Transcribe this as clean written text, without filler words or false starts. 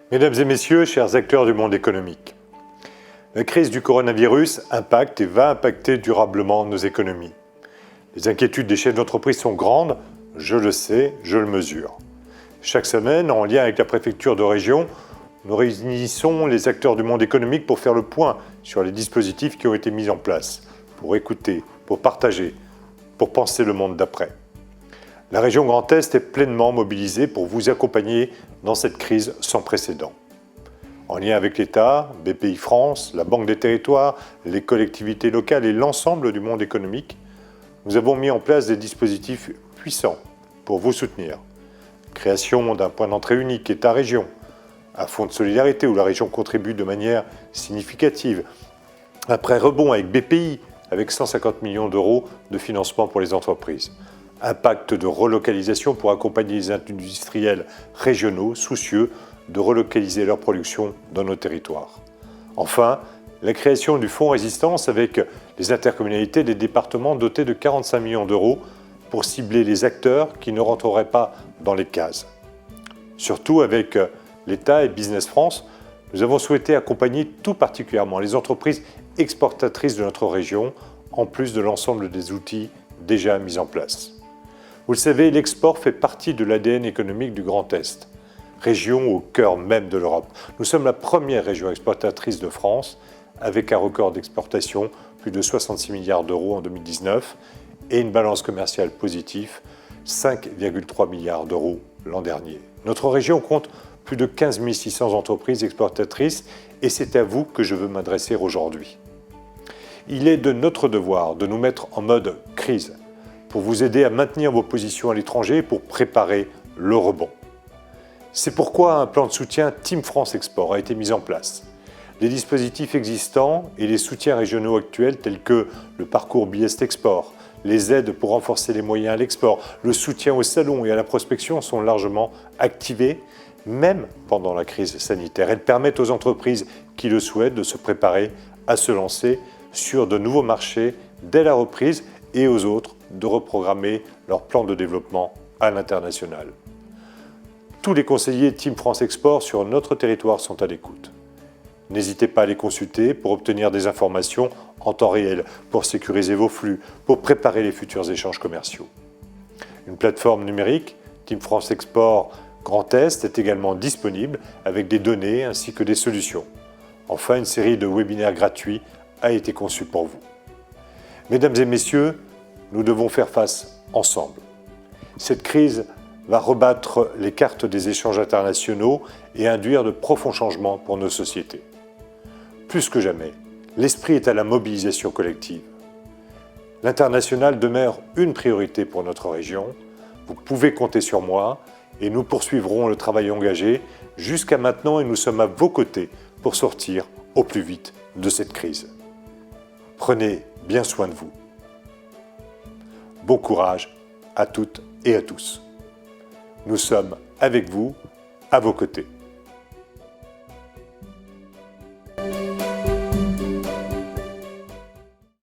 Mesdames et messieurs, chers acteurs du monde économique, la crise du coronavirus impacte et va impacter durablement nos économies. Les inquiétudes des chefs d'entreprise sont grandes, je le sais, je le mesure. Chaque semaine, en lien avec la préfecture de région, nous réunissons les acteurs du monde économique pour faire le point sur les dispositifs qui ont été mis en place, pour écouter, pour partager, pour penser le monde d'après. La région Grand Est est pleinement mobilisée pour vous accompagner dans cette crise sans précédent. En lien avec l'État, Bpifrance, la Banque des Territoires, les collectivités locales et l'ensemble du monde économique, nous avons mis en place des dispositifs puissants pour vous soutenir. Création d'un point d'entrée unique État-région, un fonds de solidarité où la région contribue de manière significative, un prêt rebond avec BPI avec 150 millions d'euros de financement pour les entreprises, un pacte de relocalisation pour accompagner les industriels régionaux soucieux de relocaliser leur production dans nos territoires. Enfin, la création du fonds résistance avec les intercommunalités des départements dotés de 45 millions d'euros pour cibler les acteurs qui ne rentreraient pas dans les cases. Surtout avec l'État et Business France, nous avons souhaité accompagner tout particulièrement les entreprises exportatrices de notre région, en plus de l'ensemble des outils déjà mis en place. Vous le savez, l'export fait partie de l'ADN économique du Grand Est, région au cœur même de l'Europe. Nous sommes la première région exportatrice de France, avec un record d'exportation, plus de 66 milliards d'euros en 2019, et une balance commerciale positive, 5,3 milliards d'euros l'an dernier. Notre région compte plus de 15 600 entreprises exportatrices, et c'est à vous que je veux m'adresser aujourd'hui. Il est de notre devoir de nous mettre en mode crise, pour vous aider à maintenir vos positions à l'étranger et pour préparer le rebond. C'est pourquoi un plan de soutien Team France Export a été mis en place. Les dispositifs existants et les soutiens régionaux actuels tels que le parcours Biest Export, les aides pour renforcer les moyens à l'export, le soutien aux salons et à la prospection sont largement activés, même pendant la crise sanitaire. Elles permettent aux entreprises qui le souhaitent de se préparer à se lancer sur de nouveaux marchés dès la reprise et aux autres de reprogrammer leur plan de développement à l'international. Tous les conseillers Team France Export sur notre territoire sont à l'écoute. N'hésitez pas à les consulter pour obtenir des informations en temps réel, pour sécuriser vos flux, pour préparer les futurs échanges commerciaux. Une plateforme numérique, Team France Export Grand Est, est également disponible avec des données ainsi que des solutions. Enfin, une série de webinaires gratuits a été conçue pour vous. Mesdames et messieurs, nous devons faire face ensemble. Cette crise va rebattre les cartes des échanges internationaux et induire de profonds changements pour nos sociétés. Plus que jamais, l'esprit est à la mobilisation collective. L'international demeure une priorité pour notre région. Vous pouvez compter sur moi et nous poursuivrons le travail engagé jusqu'à maintenant et nous sommes à vos côtés pour sortir au plus vite de cette crise. Prenez bien soin de vous. Bon courage à toutes et à tous. Nous sommes avec vous, à vos côtés.